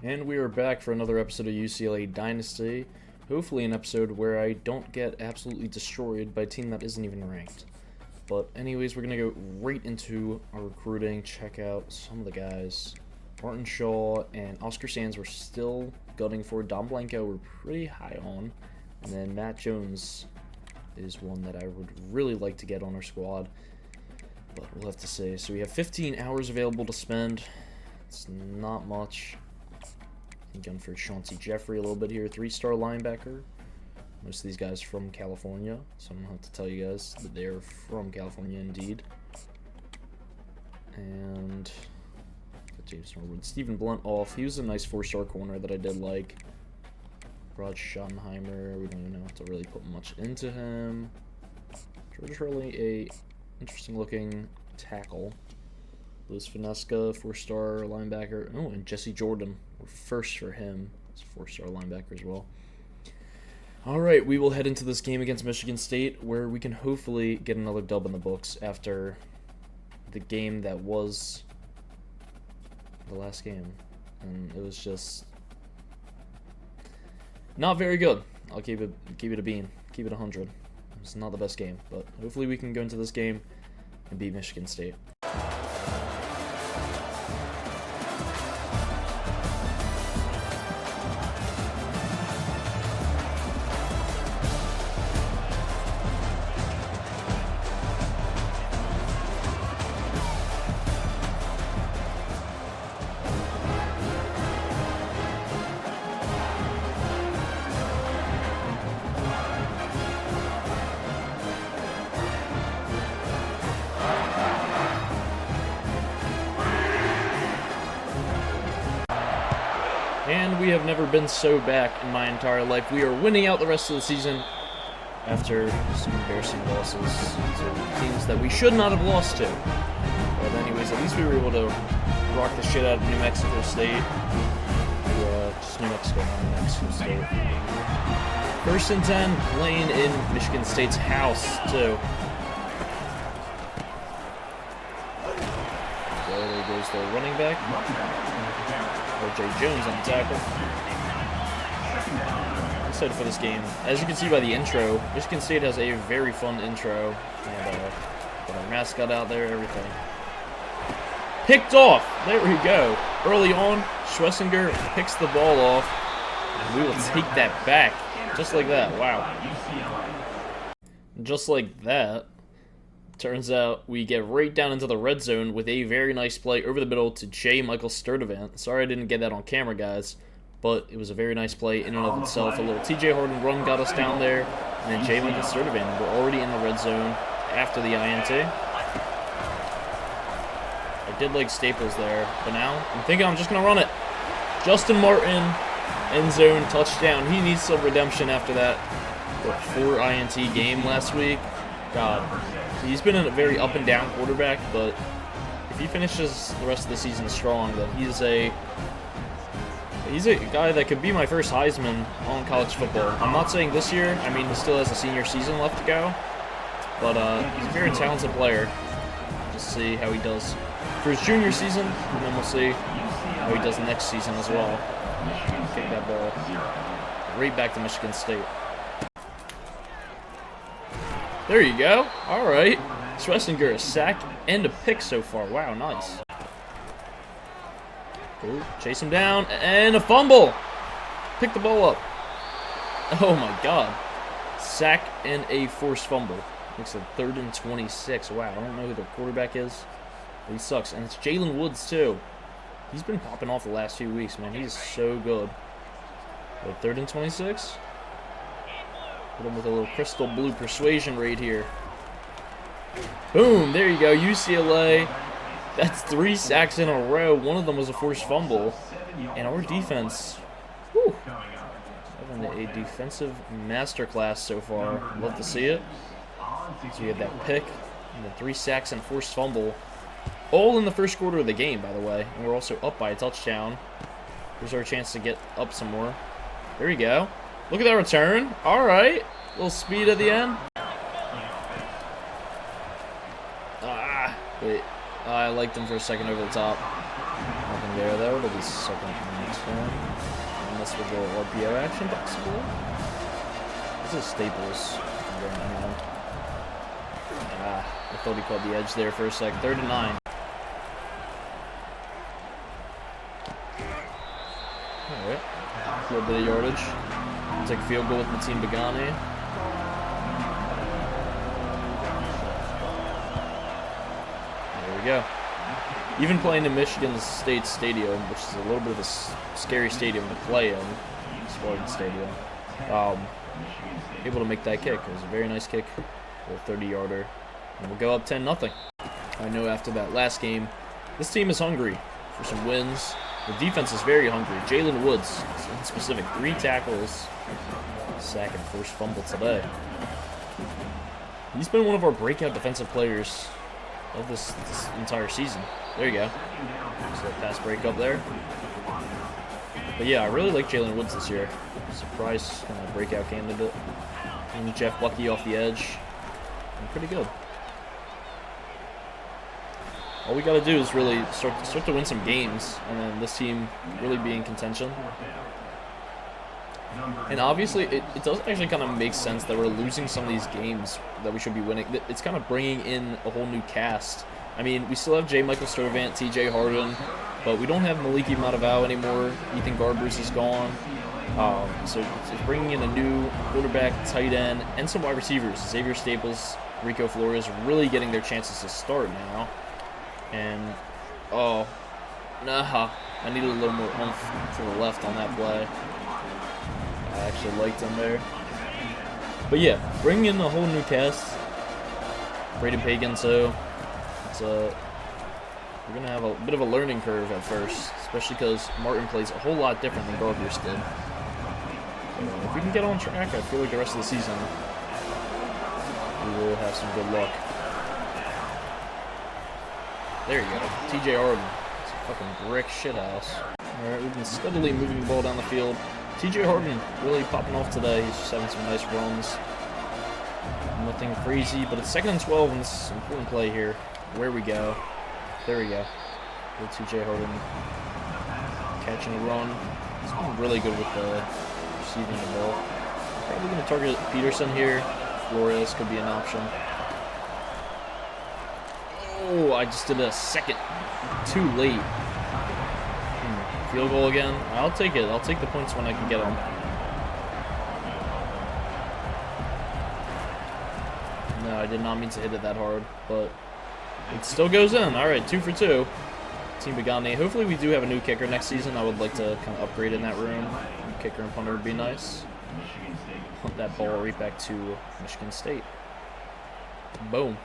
And we are back for another episode of UCLA Dynasty. Hopefully an episode where I don't get absolutely destroyed by a team that isn't even ranked. But anyways, we're going to go right into our recruiting, check out some of the guys. Martin Shaw and Oscar Sands we're still gunning for. Dom Blanco we're pretty high on. And then Matt Jones is one that I would really like to get on our squad. But we'll have to see. So we have 15 hours available to spend. It's not much. Gun for Chauncey Jeffrey a little bit here. 3-star linebacker. Most of these guys from California, so I don't have to tell you guys that they're from California indeed. And got James Norwood. Stephen Blunt off. He was a nice 4-star corner that I did like. Rod Schottenheimer. We don't even have to really put much into him. George Hurley, a interesting looking tackle. Liz Finesca, 4-star linebacker. Oh, and Jesse Jordan. We're first for him. He's a 4-star linebacker as well. Alright, we will head into this game against Michigan State, where we can hopefully get another dub in the books after the game that was the last game. And it was just not very good. I'll keep it a bean. Keep it 100. It's not the best game, but hopefully we can go into this game and beat Michigan State. And we have never been so back in my entire life. We are winning out the rest of the season after some embarrassing losses to teams that we should not have lost to. But anyways, at least we were able to rock the shit out of New Mexico State. Just New Mexico, not New Mexico State. 1st and 10, playing in Michigan State's house, too. There goes the running back. R.J. Jones on the tackle. I'm excited for this game. As you can see by the intro, Michigan State has a very fun intro. And got our mascot out there, everything. Picked off! There we go. Early on, Schlesinger picks the ball off. And we will take that back. Just like that. Wow. Just like that. Turns out we get right down into the red zone with a very nice play over the middle to J. Michael Sturdivant. Sorry I didn't get that on camera, guys, but it was a very nice play in and of itself. A little TJ Harden run got us down there, and then J. Michael Sturdivant. We're already in the red zone after the INT. I did like Staples there, but now I'm thinking I'm just going to run it. Justin Martin, end zone, touchdown. He needs some redemption after that 4 INT game last week. God. He's been a very up and down quarterback, but if he finishes the rest of the season strong, then he's a guy that could be my first Heisman on college football. I'm not saying this year. I mean, he still has a senior season left to go, but he's a very talented player. Just see how he does for his junior season, and then we'll see how he does next season as well. Kick that ball right back to Michigan State. There you go. All right. Schlesinger, a sack and a pick so far. Wow, nice. Ooh, chase him down and a fumble. Pick the ball up. Oh my God. Sack and a forced fumble. Makes it 3rd and 26. Wow, I don't know who their quarterback is, but he sucks. And it's Jalen Woods too. He's been popping off the last few weeks, man. He's so good. But 3rd and 26. Hit him with a little crystal blue persuasion right here. Boom, there you go, UCLA. That's 3 sacks in a row. One of them was a forced fumble. And our defense, whew, having a defensive masterclass so far. Love to see it. So we had that pick, and then 3 sacks and a forced fumble. All in the first quarter of the game, by the way. And we're also up by a touchdown. Here's our chance to get up some more. There we go. Look at that return. All right. A little speed at the end. Wait. I liked him for a second over the top. Nothing there, though. It'll be second and And this will go RPO action, possibly. This is Staples. I thought he caught the edge there for a sec. 3rd and 9. Alright. A little bit of yardage. Take a field goal with Mateen Begani. There we go. Even playing in Michigan State Stadium, which is a little bit of a scary stadium to play in, Spartan Stadium, able to make that kick. It was a very nice kick, a 30-yarder, and we'll go up 10-0. I know after that last game, this team is hungry for some wins. The defense is very hungry. Jalen Woods, in specific, 3 tackles, sack and first fumble today. He's been one of our breakout defensive players of this entire season. There you go. So that pass break up there. But yeah, I really like Jalen Woods this year. Surprise kind of breakout candidate. And Jeff Bucky off the edge. And pretty good. All we got to do is really start to win some games, and then this team really be in contention. And obviously, it does actually kind of make sense that we're losing some of these games that we should be winning. It's kind of bringing in a whole new cast. I mean, we still have J. Michael Sturdivant, TJ Harden, but we don't have Maliki Matavao anymore. Ethan Garbers is gone. So it's bringing in a new quarterback, tight end, and some wide receivers. Xavier Staples, Rico Flores really getting their chances to start now. And, oh, nah, I needed a little more oomph to the left on that play. I actually liked him there. But yeah, bringing in a whole new cast. Braden Pagan, so it's we're going to have a bit of a learning curve at first, especially because Martin plays a whole lot different than Garbers did. So if we can get on track, I feel like the rest of the season we will have some good luck. There you go. TJ Harden. It's a fucking brick shithouse. Alright, we've been steadily moving the ball down the field. TJ Harden really popping off today. He's just having some nice runs. Nothing crazy, but it's 2nd and 12, and this is an important play here. Where we go. There we go. Good TJ Harden catching a run. He's been really good with the receiving the ball. Probably going to target Peterson here. Flores could be an option. Oh, I just did a second too late. Field goal again. I'll take it. I'll take the points when I can get them. No, I did not mean to hit it that hard, but it still goes in. All right, 2 for 2. Team Begani. Hopefully we do have a new kicker next season. I would like to kind of upgrade in that room. Kicker and punter would be nice. Punt that ball right back to Michigan State. Boom.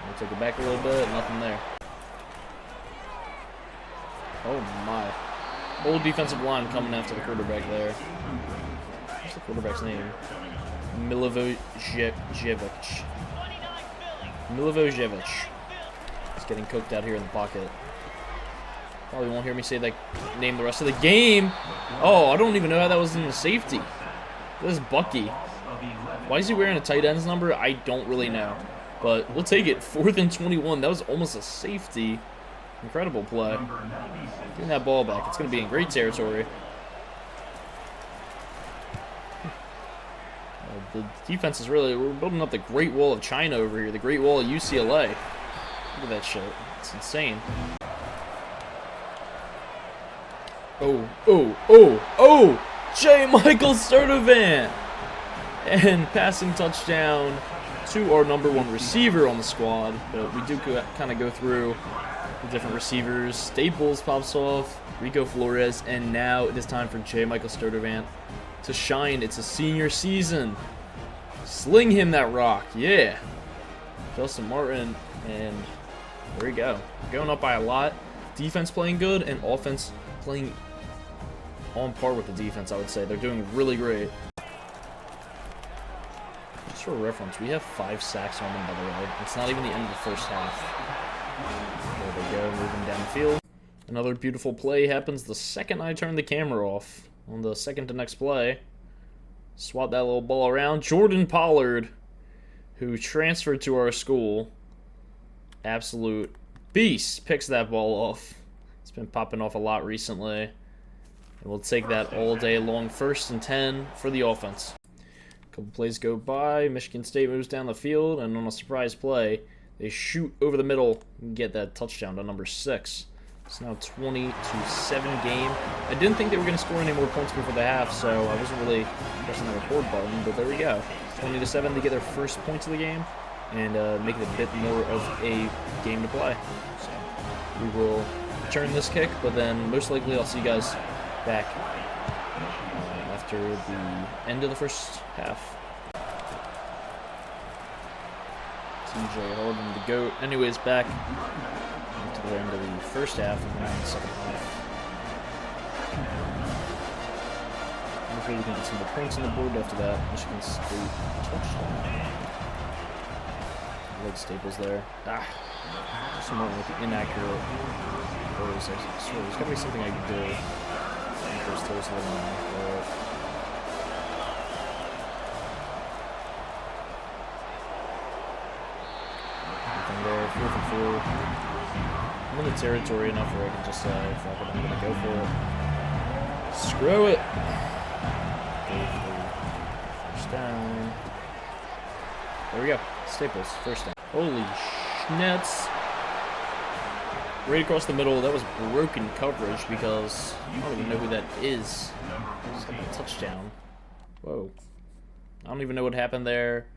We'll take it back a little bit. Nothing there. Oh my. Old defensive line coming after the quarterback there. What's the quarterback's name? Milivojevic. Milivojevic. He's getting cooked out here in the pocket. Probably won't hear me say that name the rest of the game. Oh, I don't even know how that was in the safety. This is Bucky. Why is he wearing a tight end's number? I don't really know. But we'll take it. 4th and 21. That was almost a safety. Incredible play. Getting that ball back. It's going to be in great territory. The defense is really... We're building up the Great Wall of China over here. The Great Wall of UCLA. Look at that shit. It's insane. Oh, oh, oh, oh! J. Michael Sturdivant! And passing touchdown to our #1 receiver on the squad. But we do kind of go through the different receivers. Staples pops off, Rico Flores, and now it is time for J. Michael Sturdivant to shine. It's a senior season. Sling him that rock, yeah. Justin Martin, and there we go. Going up by a lot. Defense playing good, and offense playing on par with the defense, I would say. They're doing really great. Just for reference, we have 5 sacks on them, by the way. It's not even the end of the first half. There we go, moving downfield. Another beautiful play happens the second I turn the camera off. On the second to next play. Swat that little ball around. Jordan Pollard, who transferred to our school. Absolute beast. Picks that ball off. It's been popping off a lot recently. And we'll take that all day long. 1st and 10 for the offense. A couple plays go by. Michigan State moves down the field, and on a surprise play, they shoot over the middle and get that touchdown to number 6. It's now 20-7 game. I didn't think they were going to score any more points before the half, so I wasn't really pressing the record button, but there we go. 20-7 to get their first points of the game and make it a bit more of a game to play. So we will return this kick, but then most likely I'll see you guys back after the end of the first half. TJ Harden, the GOAT. Anyways, back to the end of the first half and then the second half. Hopefully we can get some more points on the board after that. Michigan State touchdown. Leg Staples there. Just more with the inaccurate throws. I swear, there's got to be something I can do. Make those throws a little more accurate. Nothing there. 4 for 4. I'm in the territory enough where I can just say, fuck it, I'm going to go for it. Screw it. Go for first down. There we go. Staples, first down. Holy schnitz. Right across the middle, that was broken coverage because I don't even know who that is. Just got a touchdown. Whoa. I don't even know what happened there.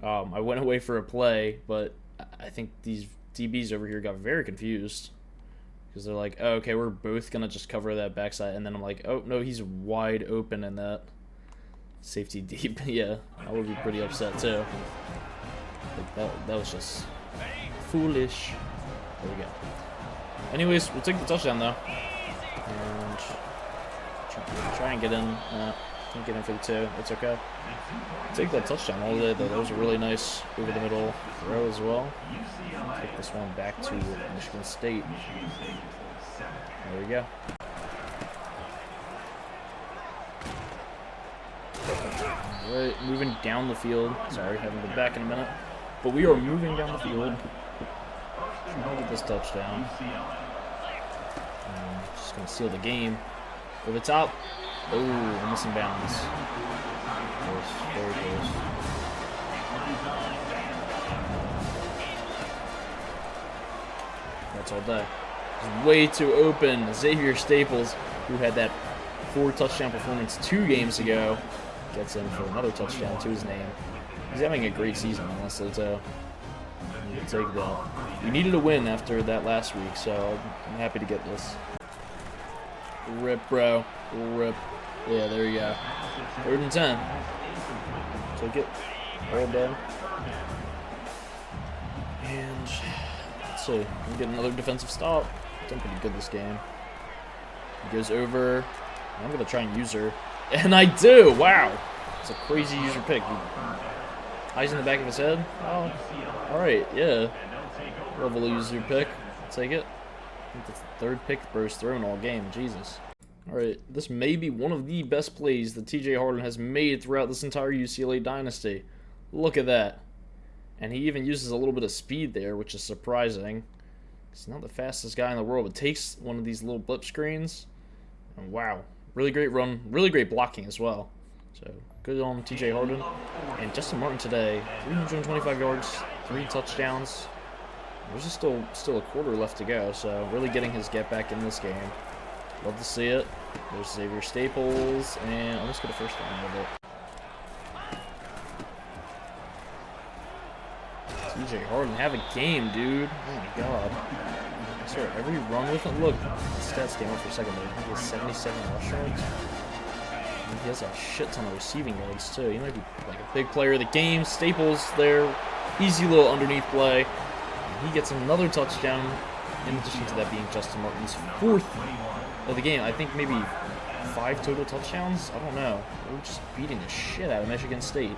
I went away for a play, but I think these DBs over here got very confused because they're like, oh, okay, we're both going to just cover that backside. And then I'm like, oh, no, he's wide open in that safety deep. Yeah, I would be pretty upset too. Like that was just foolish. There we go. Anyways, we'll take the touchdown though. And try and get in. Can't get in for the 2. It's okay. Take that touchdown all day though. That was a really nice over the middle throw as well. Take this one back to Michigan State. There we go. Alright, moving down the field. Sorry, haven't been back in a minute. But we are moving down the field. Trying to get this touchdown. Just going to seal the game. Over the top. Oh, almost in bounds. Close, very close. That's all day. It's way too open. Xavier Staples, who had that 4 touchdown performance 2 games ago, gets in for another touchdown to his name. He's having a great season, honestly, too. You can take that. We needed a win after that last week, so I'm happy to get this. Rip, bro. Rip. Yeah, there you go. 3rd and 10. Take it. All done. And let's see. We get another defensive stop. Done pretty good this game. He goes over. I'm going to try and use her. And I do! Wow! It's a crazy user pick. Eyes in the back of his head. Oh, alright, yeah. Level user pick. I'll take it. I think that's the 3rd pick bro's thrown all game. Jesus. Alright, this may be one of the best plays that TJ Harden has made throughout this entire UCLA dynasty. Look at that. And he even uses a little bit of speed there, which is surprising. He's not the fastest guy in the world, but takes one of these little blip screens. And wow. Really great run. Really great blocking as well. So, good on TJ Harden. And Justin Martin today, 325 yards, 3 touchdowns. There's just still a quarter left to go, so really getting his get back in this game. Love to see it. There's Xavier Staples, and almost get a first down with it. TJ Harden, have a game, dude. Oh my god. I swear, every run with him. Look, the stats came up for a second there. I think he has 77 rush yards. And he has a shit ton of receiving yards, too. He might be like a big player of the game. Staples there. Easy little underneath play. And he gets another touchdown, in addition to that being Justin Martin's 4th of the game. I think maybe 5 total touchdowns? I don't know. We're just beating the shit out of Michigan State.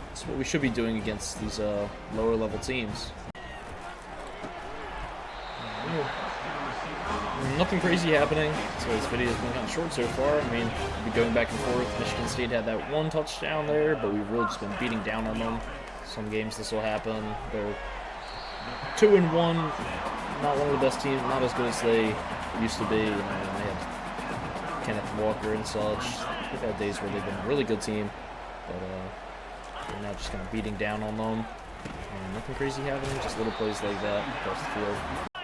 That's what we should be doing against these lower level teams. Nothing crazy happening, so this video has been kind of short so far. I mean, we'll be going back and forth. Michigan State had that 1 touchdown there, but we've really just been beating down on them. Some games this will happen. They're 2-1, not one of the best teams, not as good as they used to be. You know, they had Kenneth Walker and such. They've had days where they've been a really good team, but they're now just kind of beating down on them. And nothing crazy happening, just little plays like that across the field.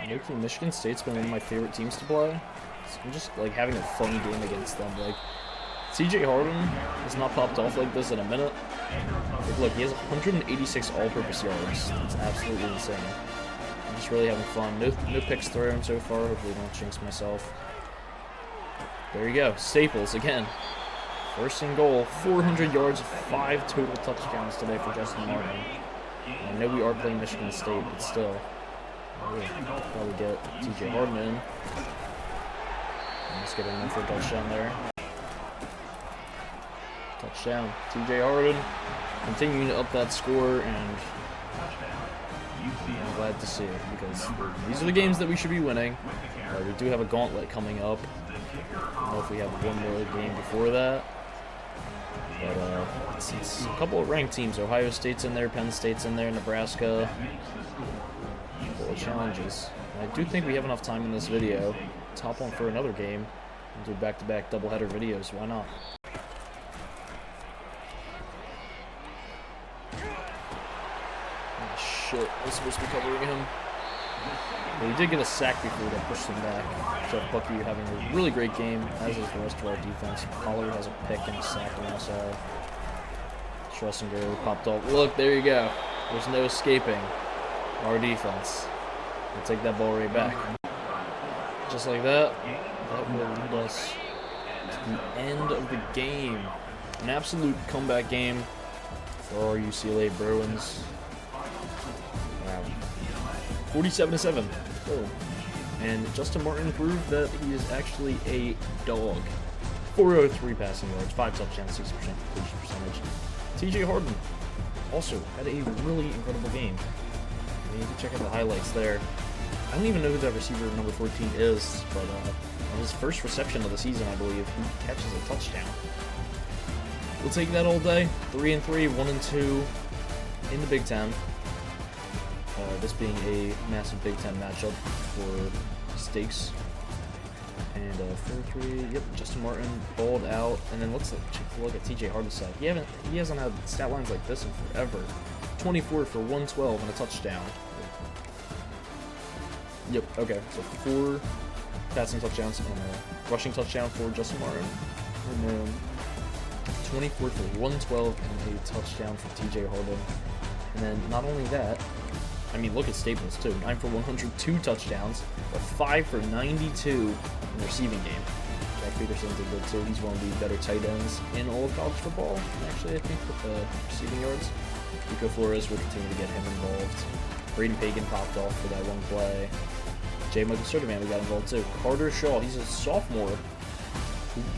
Low-key, Michigan State's been one of my favorite teams to play. So I'm just like having a fun game against them. Like, TJ Harden has not popped off like this in a minute. Like, look, he has 186 all-purpose yards. That's absolutely insane. I'm just really having fun. No picks thrown so far. Hopefully, don't jinx myself. There you go. Staples again. First and goal. 400 yards, 5 total touchdowns today for Justin Martin. I know we are playing Michigan State, but still, we'll probably get TJ Harden in. And let's get him in for a touchdown there. Touchdown, TJ Harden, continuing to up that score, and I'm glad to see it because these are the games that we should be winning. We do have a gauntlet coming up. I don't know if we have one more game before that. But it's a couple of ranked teams. Ohio State's in there, Penn State's in there, Nebraska. A couple of challenges. And I do think we have enough time in this video to hop on for another game and do back-to-back doubleheader videos. Why not? Oh, shit. I was supposed to be covering him. But he did get a sack before that pushed him back. Jeff Bucky having a really great game, as is the rest of our defense. Pollard has a pick and a sack on the outside. Schlesinger popped up. Look, there you go. There's no escaping our defense. We'll take that ball right back. Just like that, that will lead us to the end of the game. An absolute comeback game for our UCLA Bruins. Wow. 47-7. Oh. And Justin Martin proved that he is actually a dog. 403 passing yards, 5 touchdowns, 60% completion percentage. TJ Harden also had a really incredible game. I mean, you can check out the highlights there. I don't even know who that receiver number 14 is, but on his first reception of the season, I believe, he catches a touchdown. We'll take that all day. 3-3, 1-2 in the Big Ten. This being a massive Big Ten matchup for stakes. And 4-3, yep, Justin Martin balled out. And then let's take a look at TJ Harden's side. He hasn't had stat lines like this in forever. 24 for 112 and a touchdown. Yep, okay, so 4 passing touchdowns and a rushing touchdown for Justin Martin. And then 24 for 112 and a touchdown for TJ Harden. And then not only that, I mean, look at Staples too. 9 for 102 touchdowns, but 5 for 92 in the receiving game. Jack Peterson did good too. He's one of the better tight ends in all of college football. Actually, I think with the receiving yards. Rico Flores will continue to get him involved. Braden Pagan popped off for that one play. J. Michael Sertavan, we got involved too. Carter Shaw, he's a sophomore.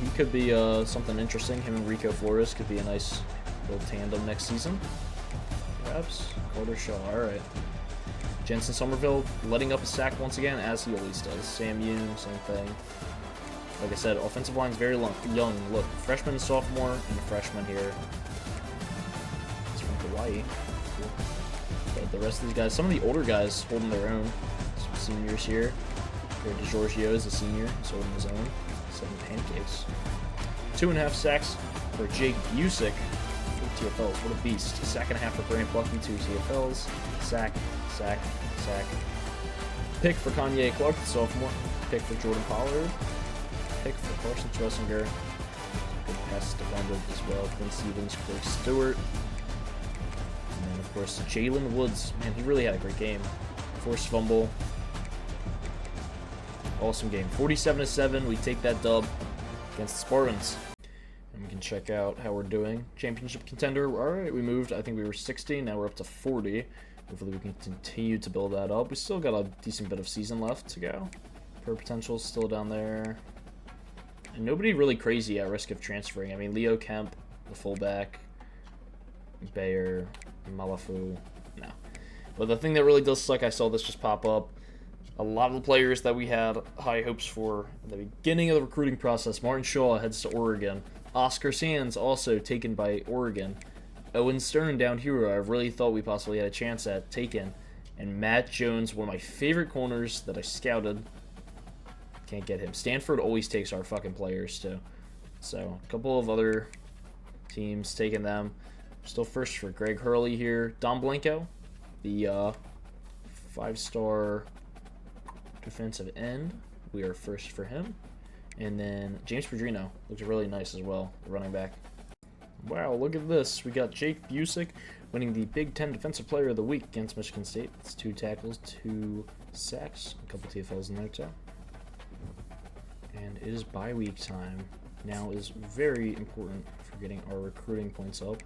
He could be something interesting. Him and Rico Flores could be a nice little tandem next season. Perhaps. Carter Shaw, alright. Jensen Somerville letting up a sack once again, as he always does. Sam Yoon, same thing. Like I said, offensive line's very young. Look, freshman, sophomore, and a freshman here. He's from Hawaii. Cool. But the rest of these guys, some of the older guys holding their own. Some seniors here. DeGiorgio is a senior, he's holding his own. 7 pancakes. 2.5 sacks for Jake Busick. 4 TFLs, what a beast. A sack and a half for Grant Bucky, 2 TFLs. Sack. Sack. Pick for Kanye Clark, the sophomore. Pick for Jordan Pollard. Pick for Carson Schlesinger. Good pass defended as well. Quinn Stevens, Corey Stewart. And then, of course, Jalen Woods. Man, he really had a great game. Forced fumble. Awesome game. 47-7. We take that dub against the Spartans. And we can check out how we're doing. Championship contender. Alright, we moved. I think we were 60. Now we're up to 40. Hopefully we can continue to build that up. We still got a decent bit of season left to go. Pro potential is still down there. And nobody really crazy at risk of transferring. I mean, Leo Kemp, the fullback, Bayer, Malafu, no. But the thing that really does suck, I saw this just pop up. A lot of the players that we had high hopes for at the beginning of the recruiting process. Martin Shaw heads to Oregon. Oscar Sands also taken by Oregon. Owen Stern down here, I really thought we possibly had a chance at taken. And Matt Jones, one of my favorite corners that I scouted, Can't get him. Stanford always takes our fucking players, too. So, a couple of other teams taking them. Still first for Greg Hurley here. Don Blanco, the 5-star defensive end. We are first for him. And then James Pedrino looks really nice as well, the running back. Wow, look at this. We got Jake Busick winning the Big Ten Defensive Player of the Week against Michigan State. It's 2 tackles, 2 sacks, a couple TFLs in there too. And it is bye week time. Now is very important for getting our recruiting points up.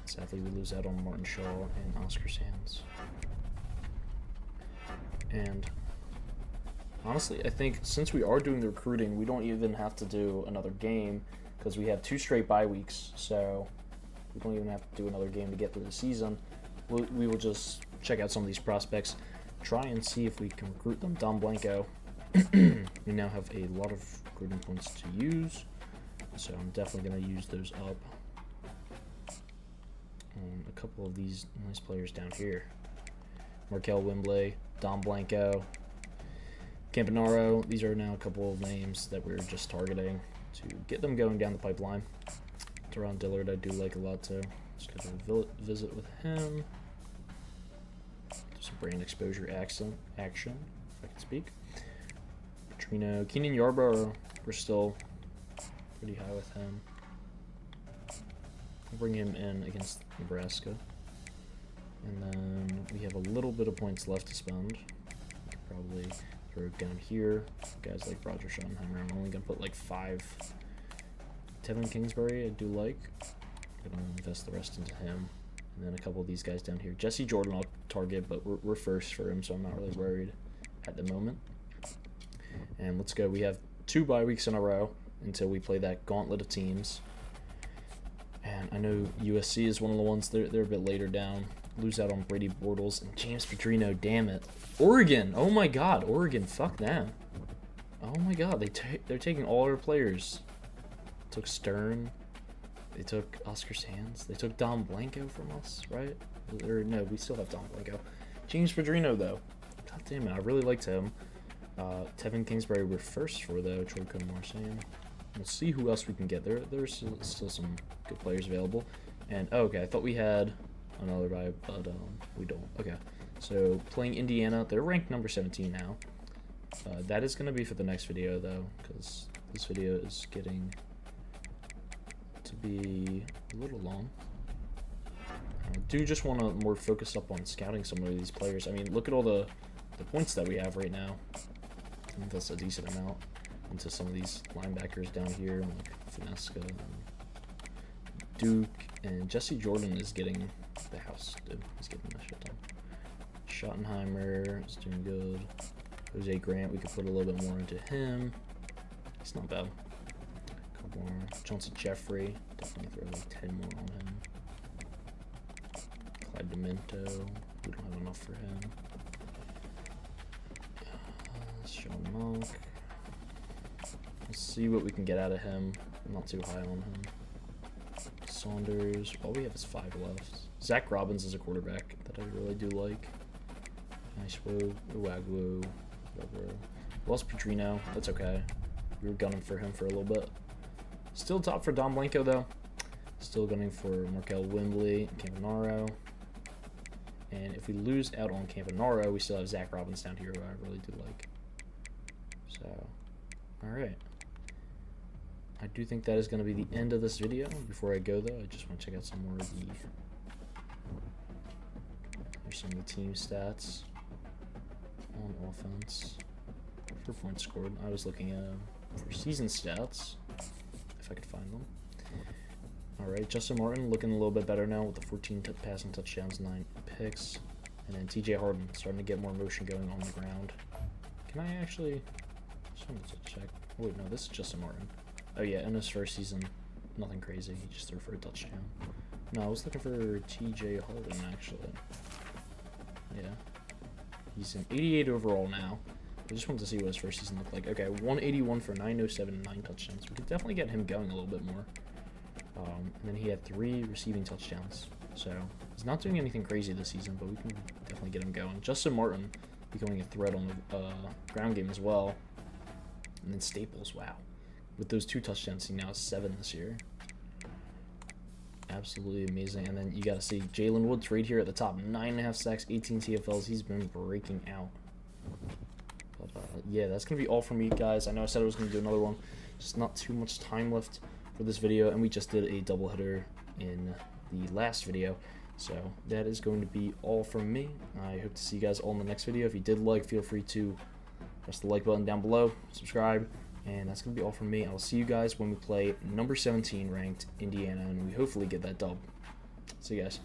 Sadly, we lose out on Martin Shaw and Oscar Sands. And honestly, I think since we are doing the recruiting, we don't even have to do another game because we have 2 straight bye weeks. So we don't even have to do another game to get through the season. We will just check out some of these prospects, try and see if we can recruit them. Don Blanco, we now have a lot of recruiting points to use, so I'm definitely going to use those up. A couple of these nice players down here. Markel Wembley, Don Blanco, Campanaro. These are now a couple of names that we're just targeting to get them going down the pipeline. Teron Dillard I do like a lot too. Just got a visit with him. Do some brand exposure action, if I can speak. Petrino, Keenan Yarbrough, we're still pretty high with him. I'll bring him in against Nebraska. And then we have a little bit of points left to spend. We could probably throw down here. Guys like Roger Schottenheimer, I'm only going to put like 5. Tevin Kingsbury, I do like. I'm going to invest the rest into him. And then a couple of these guys down here. Jesse Jordan I'll target, but we're first for him, so I'm not really worried at the moment. And let's go. We have 2 bye weeks in a row until we play that gauntlet of teams. And I know USC is one of the ones, they're a bit later down. Lose out on Brady Bortles and James Petrino, damn it. Oregon, oh my god, Oregon, fuck them. Oh my god, they're taking all our players. Took Stern, they took Oscar Sands, they took Don Blanco from us, right? Or no, we still have Don Blanco. James Pedrino though, god damn it, I really liked him. Tevin Kingsbury we're first for though, Troy Marsan. We'll see who else we can get. There's still some good players available. And oh, okay, I thought we had another bye, but we don't. Okay, so playing Indiana, they're ranked number 17 now. That is going to be for the next video though, because this video is getting to be a little long. I do just want to more focus up on scouting some of these players. I mean, look at all the points that we have right now. I think that's a decent amount into some of these linebackers down here, like Finesca and Duke, and Jesse Jordan is getting the house, dude. He's getting that shit done. Schottenheimer is doing good. Jose Grant, we could put a little bit more into him. He's not bad. A couple more. Johnson Jeffrey, definitely throw like 10 more on him. Clyde Demento, we don't have enough for him. Sean Monk. Let's see what we can get out of him. I'm not too high on him. Saunders. All we have is 5 left. Zach Robbins is a quarterback that I really do like. Nice Uwagwu. Lost Petrino. That's okay. We were gunning for him for a little bit. Still top for Don Blanco though. Still gunning for Markel Wembley, Campanaro. And if we lose out on Campanaro, we still have Zach Robbins down here, who I really do like. So, alright. I do think that is going to be the end of this video. Before I go, though, I just want to check out some more of the... Here's some of the team stats on offense. For points scored. I was looking at for season stats, if I could find them. Alright, Justin Martin looking a little bit better now with the 14 passing touchdowns, 9 picks. And then TJ Harden starting to get more motion going on the ground. Can I actually... Just wanted to check. Oh, wait, no, this is Justin Martin. Oh yeah, in his first season, nothing crazy. He just threw for a touchdown. No, I was looking for TJ Harden, actually. Yeah. He's an 88 overall now. I just wanted to see what his first season looked like. Okay, 181 for 907 and 9 touchdowns. We could definitely get him going a little bit more. And then he had 3 receiving touchdowns. So, he's not doing anything crazy this season, but we can definitely get him going. Justin Martin becoming a threat on the ground game as well. And then Staples, wow. With those 2 touchdowns, he now has 7 this year. Absolutely amazing. And then you got to see Jalen Woods right here at the top. 9.5 sacks, 18 TFLs. He's been breaking out. But, yeah, that's going to be all from me, guys. I know I said I was going to do another one. Just not too much time left for this video. And we just did a doubleheader in the last video. So that is going to be all from me. I hope to see you guys all in the next video. If you did like, feel free to press the like button down below, subscribe, and that's going to be all from me. I'll see you guys when we play number 17 ranked Indiana, and we hopefully get that dub. See you guys.